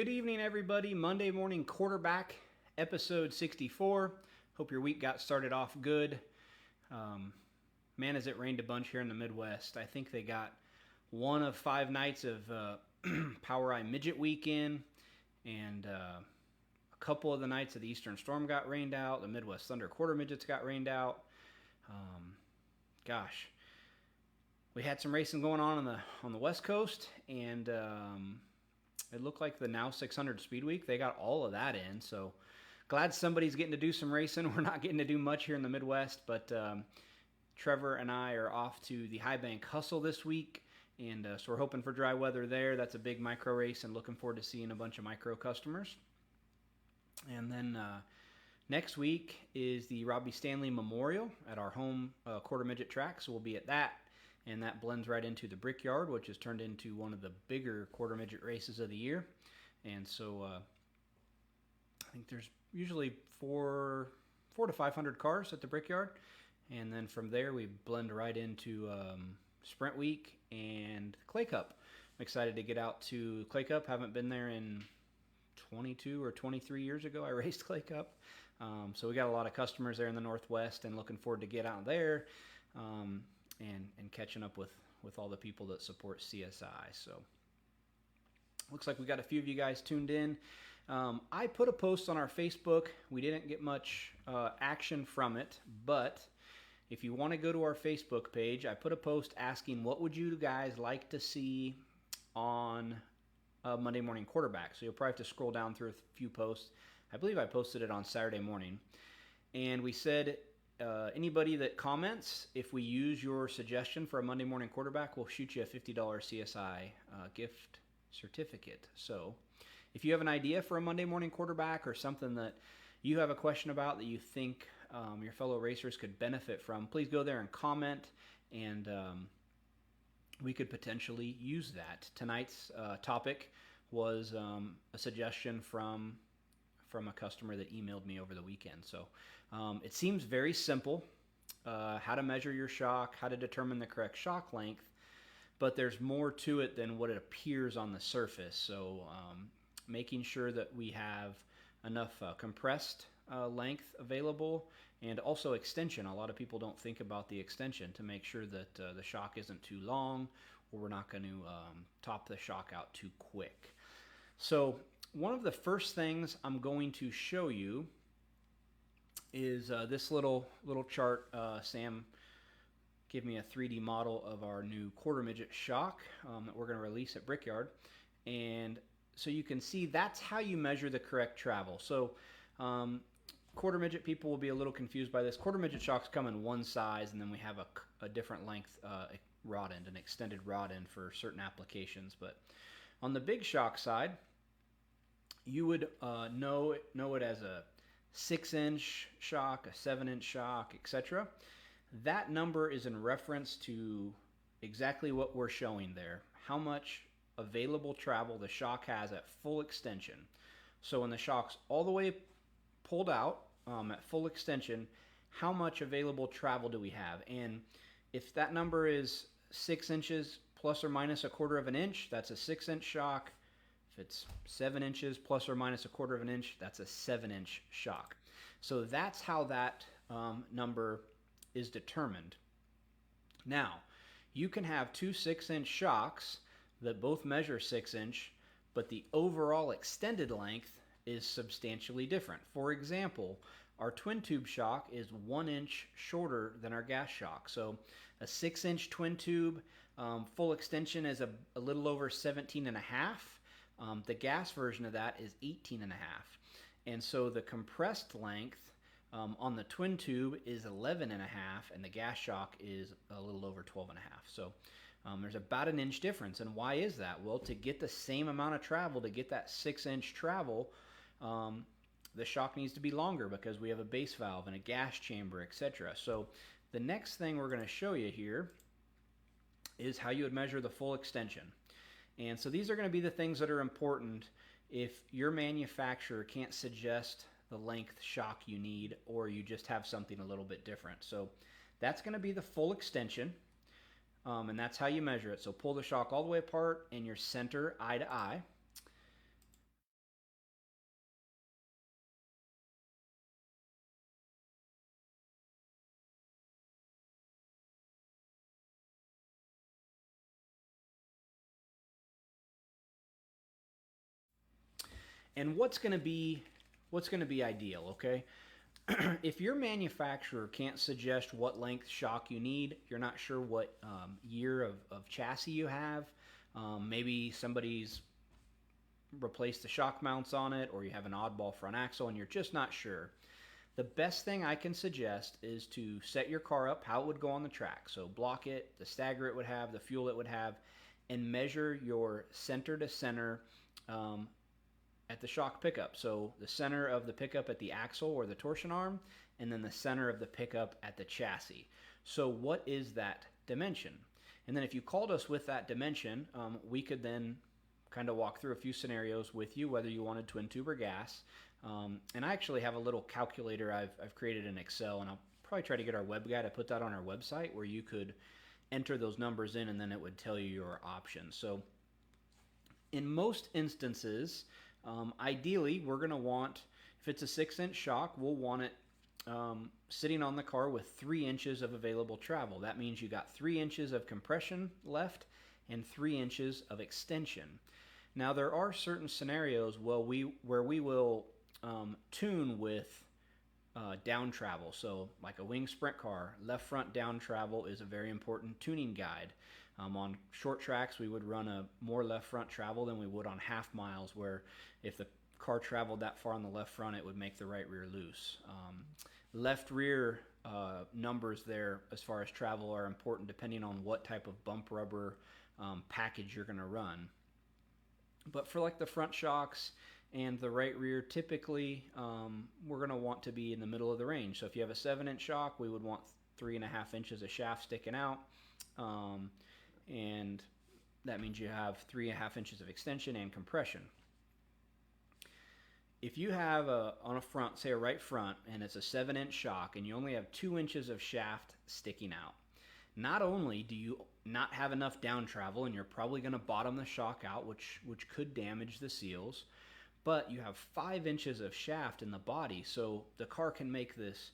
Good evening, everybody. Monday morning quarterback, episode 64. Hope your week got started off good. Man, has it rained a bunch here in the Midwest. I think they got one of 5 nights of Power Eye Midget Weekend, and a couple of the nights of the Eastern Storm got rained out. The Midwest Thunder Quarter Midgets got rained out. Gosh, we had some racing going on the West Coast, and it looked like the Now 600 Speed Week, they got all of that in. So glad somebody's getting to do some racing. We're not getting to do much here in the Midwest, but Trevor and I are off to the High Bank Hustle this week, and so we're hoping for dry weather there. That's a big micro race, and looking forward to seeing a bunch of micro customers. And then next week is the Robbie Stanley Memorial at our home quarter midget track, so we'll be at that. And that blends right into the Brickyard, which has turned into one of the bigger quarter midget races of the year. And so I think there's usually 400 to 500 cars at the Brickyard. And then from there we blend right into Sprint Week and Clay Cup. I'm excited to get out to Clay Cup. Haven't been there in 22 or 23 years ago. I raced Clay Cup. So we got a lot of customers there in the Northwest, and looking forward to get out there. And catching up with all the people that support CSI. So looks like we got a few of you guys tuned in. I put a post on our Facebook. We didn't get much action from it, but if you want to go to our Facebook page, I put a post asking what would you guys like to see on Monday morning quarterback. So you'll probably have to scroll down through a few posts. I believe I posted it on Saturday morning. And we said, anybody that comments, if we use your suggestion for a Monday morning quarterback, we'll shoot you a $50 CSI gift certificate. So if you have an idea for a Monday morning quarterback, or something that you have a question about that you think your fellow racers could benefit from, please go there and comment, and we could potentially use that. Tonight's topic was a suggestion from a customer that emailed me over the weekend. So it seems very simple, how to measure your shock, how to determine the correct shock length, but there's more to it than what it appears on the surface. So making sure that we have enough compressed length available, and also extension. A lot of people don't think about the extension to make sure that the shock isn't too long, or we're not going to top the shock out too quick. So one of the first things I'm going to show you is this little chart. Sam gave me a 3D model of our new quarter midget shock that we're going to release at Brickyard. And so you can see that's how you measure the correct travel. So quarter midget people will be a little confused by this. Quarter midget shocks come in one size, and then we have a different length rod end, an extended rod end for certain applications. But on the big shock side, you would know it as a 6-inch shock, a 7-inch shock, etc. That number is in reference to exactly what we're showing there, how much available travel the shock has at full extension. So when the shock's all the way pulled out at full extension, how much available travel do we have? And if that number is 6 inches plus or minus a quarter of an inch, that's a 6-inch shock. If it's 7 inches plus or minus a quarter of an inch, that's a 7-inch shock. So that's how that number is determined. Now, you can have 2 6-inch shocks that both measure 6-inch, but the overall extended length is substantially different. For example, our twin tube shock is 1 inch shorter than our gas shock. So a 6-inch twin tube, full extension is a little over 17.5. The gas version of that is 18.5. And so the compressed length on the twin tube is 11.5, and the gas shock is a little over 12.5. So there's about an inch difference. And why is that? Well, to get the same amount of travel, to get that 6-inch travel, the shock needs to be longer because we have a base valve and a gas chamber, etc. So the next thing we're going to show you here is how you would measure the full extension. And so these are going to be the things that are important if your manufacturer can't suggest the length shock you need, or you just have something a little bit different. So that's going to be the full extension. and that's how you measure it. So pull the shock all the way apart in your center eye to eye. And what's going to be ideal, okay? If your manufacturer can't suggest what length shock you need, you're not sure what year of chassis you have, maybe somebody's replaced the shock mounts on it, or you have an oddball front axle and you're just not sure, the best thing I can suggest is to set your car up how it would go on the track. So block it, the stagger it would have, the fuel it would have, and measure your center to center at the shock pickup. So the center of the pickup at the axle or the torsion arm, and then the center of the pickup at the chassis. So what is that dimension? And then if you called us with that dimension, we could then kind of walk through a few scenarios with you, whether you wanted twin tube or gas. And I actually have a little calculator I've created in Excel, and I'll probably try to get our web guy to put that on our website where you could enter those numbers in and then it would tell you your options. So in most instances, ideally we're going to want, if it's a 6-inch shock, we'll want it sitting on the car with 3 inches of available travel. That means you got 3 inches of compression left and 3 inches of extension. Now there are certain scenarios where we will tune with down travel. So like a wing sprint car, left front down travel is a very important tuning guide. On short tracks, we would run a more left front travel than we would on half miles, where if the car traveled that far on the left front, it would make the right rear loose. Left rear numbers there as far as travel are important depending on what type of bump rubber package you're going to run. But for like the front shocks and the right rear, typically we're going to want to be in the middle of the range. So if you have a 7-inch shock, we would want 3.5 inches of shaft sticking out. And that means you have 3.5 inches of extension and compression. If you have on a front, say a right front, and it's a 7-inch shock, and you only have 2 inches of shaft sticking out, not only do you not have enough down travel, and you're probably going to bottom the shock out, which could damage the seals, but you have 5 inches of shaft in the body, so the car can make this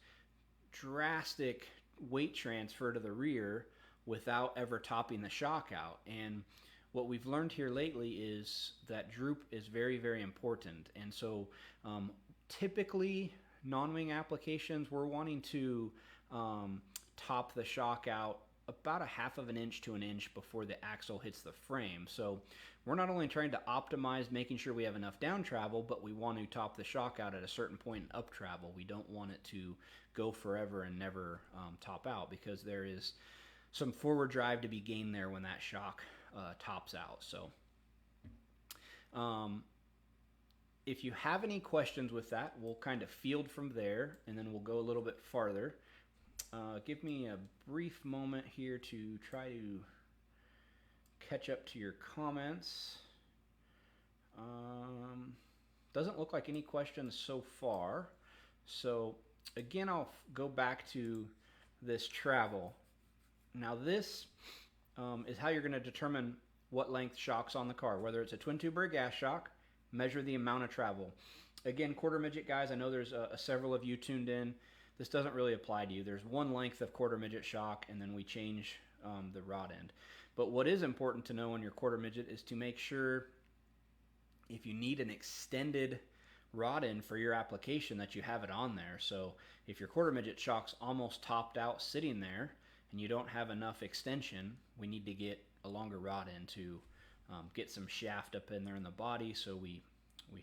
drastic weight transfer to the rear without ever topping the shock out. And what we've learned here lately is that droop is very, very important. And so typically non-wing applications, we're wanting to top the shock out about 1/2 inch to 1 inch before the axle hits the frame. So we're not only trying to optimize making sure we have enough down travel, but we want to top the shock out at a certain point in up travel. We don't want it to go forever and never top out, because there is some forward drive to be gained there when that shock tops out. So if you have any questions with that, we'll kind of field from there, and then we'll go a little bit farther. Give me a brief moment here to try to catch up to your comments. Doesn't look like any questions so far. So again, I'll go back to this travel. Now this is how you're going to determine what length shock's on the car, whether it's a twin tube or a gas shock. Measure the amount of travel. Again, quarter midget guys, I know there's several of you tuned in. This doesn't really apply to you. There's one length of quarter midget shock, and then we change the rod end. But what is important to know on your quarter midget is to make sure, if you need an extended rod end for your application, that you have it on there. So if your quarter midget shock's almost topped out sitting there and you don't have enough extension, we need to get a longer rod end to get some shaft up in there in the body, so we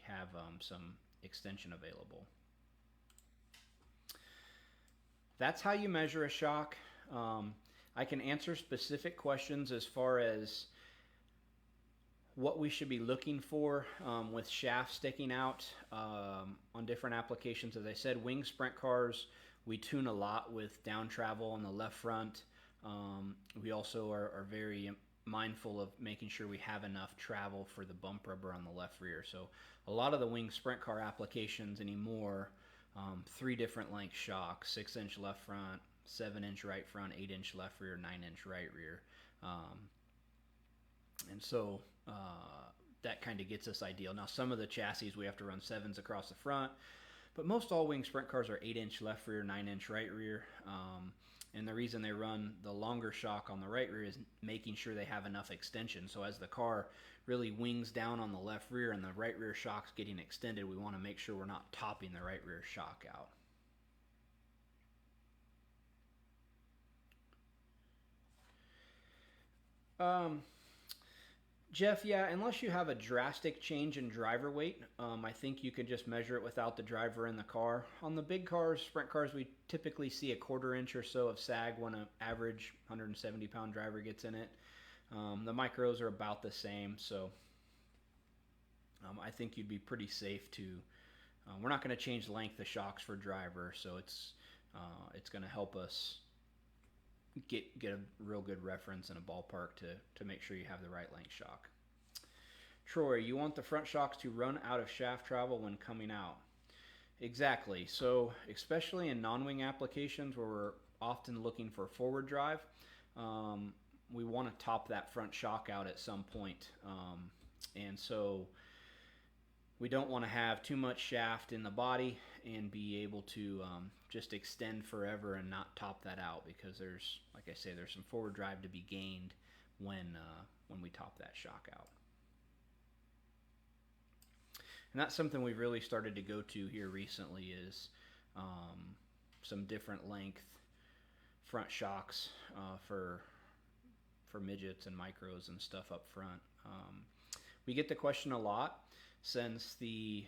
have some extension available. That's how you measure a shock. I can answer specific questions as far as what we should be looking for with shaft sticking out on different applications. As I said, wing sprint cars, we tune a lot with down travel on the left front. We also are very mindful of making sure we have enough travel for the bump rubber on the left rear. So a lot of the wing sprint car applications anymore, 3 different length shocks: 6-inch left front, 7-inch right front, 8-inch left rear, 9-inch right rear. And so that kind of gets us ideal. Now some of the chassis we have to run 7s across the front, but most all wing sprint cars are 8-inch left rear, 9-inch right rear. And the reason they run the longer shock on the right rear is making sure they have enough extension. So as the car really wings down on the left rear and the right rear shock's getting extended, we want to make sure we're not topping the right rear shock out. Jeff, yeah, unless you have a drastic change in driver weight, I think you could just measure it without the driver in the car. On the big cars, sprint cars, we typically see a quarter inch or so of sag when an average 170-pound driver gets in it. The micros are about the same, so I think you'd be pretty safe to. We're not going to change length of shocks for driver, so it's going to help us get a real good reference in a ballpark to make sure you have the right length shock. Troy, you want the front shocks to run out of shaft travel when coming out. Exactly. So especially in non-wing applications where we're often looking for forward drive, we want to top that front shock out at some point. And so we don't want to have too much shaft in the body and be able to just extend forever and not top that out, because there's, like I say, there's some forward drive to be gained when we top that shock out. And that's something we've really started to go to here recently is some different length front shocks for midgets and micros and stuff up front. We get the question a lot, since the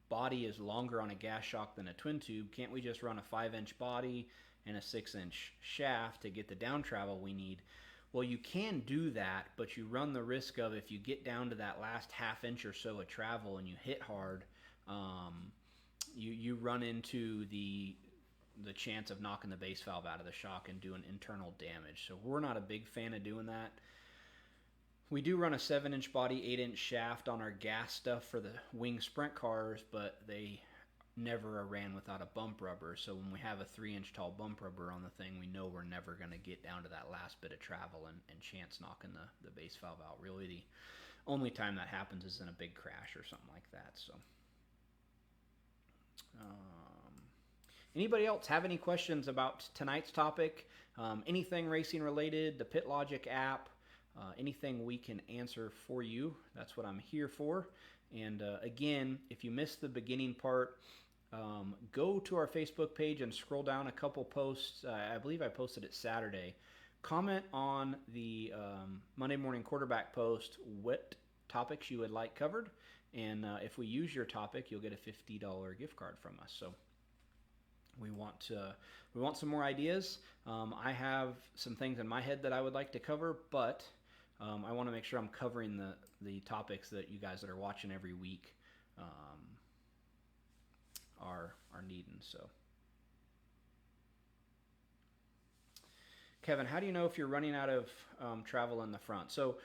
body is longer on a gas shock than a twin tube, can't we just run a 5-inch body and a 6-inch shaft to get the down travel we need? Well, you can do that, but you run the risk of, if you get down to that last half inch or so of travel and you hit hard, you run into the chance of knocking the base valve out of the shock and doing internal damage. So we're not a big fan of doing that. We do run a 7-inch body, 8-inch shaft on our gas stuff for the wing sprint cars, but they never ran without a bump rubber. So when we have a 3-inch tall bump rubber on the thing, we know we're never going to get down to that last bit of travel and chance knocking the base valve out. Really, the only time that happens is in a big crash or something like that. So, anybody else have any questions about tonight's topic? Anything racing related, the Pit Logic app? Anything we can answer for you, that's what I'm here for. And again, if you missed the beginning part, go to our Facebook page and scroll down a couple posts. I believe I posted it Saturday. Comment on the Monday morning quarterback post what topics you would like covered. And if we use your topic, you'll get a $50 gift card from us. So we want some more ideas. I have some things in my head that I would like to cover, but I want to make sure I'm covering the topics that you guys that are watching every week are needing. So, Kevin, how do you know if you're running out of travel in the front? So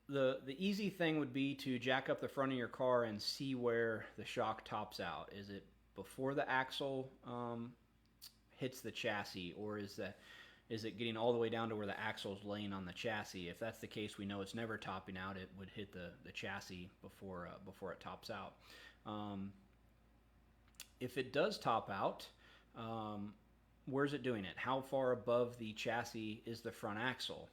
the easy thing would be to jack up the front of your car and see where the shock tops out. Is it before the axle hits the chassis, or is it getting all the way down to where the axle's laying on the chassis? If that's the case, we know it's never topping out. It would hit the chassis before it tops out. If it does top out, where's it doing it? How far above the chassis is the front axle?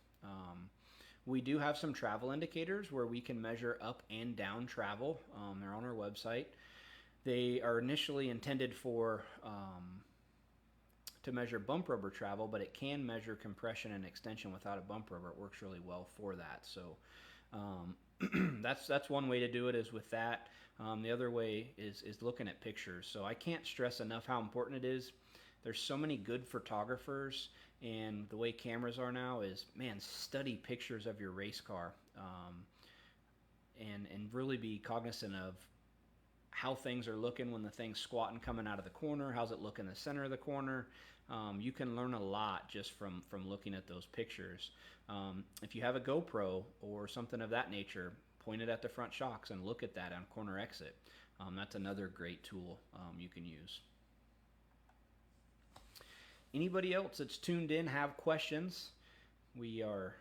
We do have some travel indicators where we can measure up and down travel. They're on our website. They are initially intended for to measure bump rubber travel, but it can measure compression and extension without a bump rubber. It works really well for that. So that's one way to do it, is with that. The other way is looking at pictures. So I can't stress enough how important it is. There's so many good photographers, and the way cameras are now is, man, study pictures of your race car, and really be cognizant of how things are looking when the thing's squatting coming out of the corner. How's it look in the center of the corner? You can learn a lot just from looking at those pictures. If you have a GoPro or something of that nature, point it at the front shocks and look at that on corner exit. That's another great tool you can use. Anybody else that's tuned in have questions? We are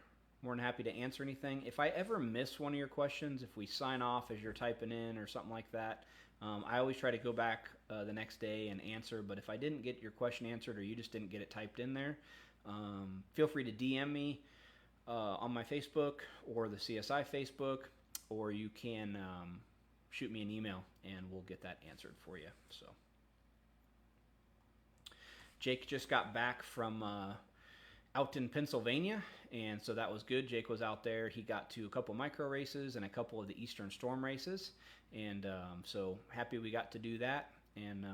more than happy to answer anything. If I ever miss one of your questions, if we sign off as you're typing in or something like that, I always try to go back the next day and answer. But if I didn't get your question answered, or you just didn't get it typed in there, feel free to DM me. on my Facebook or the CSI Facebook, or you can shoot me an email and we'll get that answered for you. So Jake just got back from out in Pennsylvania, and so that was good. Jake was out there. He got to a couple micro races and a couple of the Eastern Storm races, and so happy we got to do that, and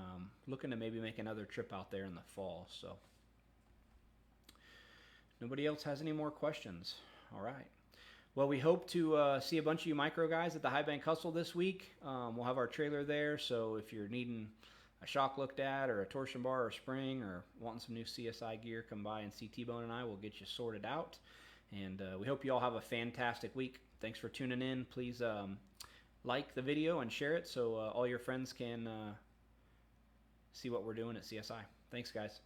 looking to maybe make another trip out there in the fall. So nobody else has any more questions. All right. Well, we hope to see a bunch of you micro guys at the High Bank Hustle this week. We'll have our trailer there, so if you're needing a shock looked at or a torsion bar or spring or wanting some new CSI gear, come by and see T-Bone and I will get you sorted out. And we hope you all have a fantastic week. Thanks for tuning in. Please like the video and share it so all your friends can see what we're doing at CSI. Thanks, guys.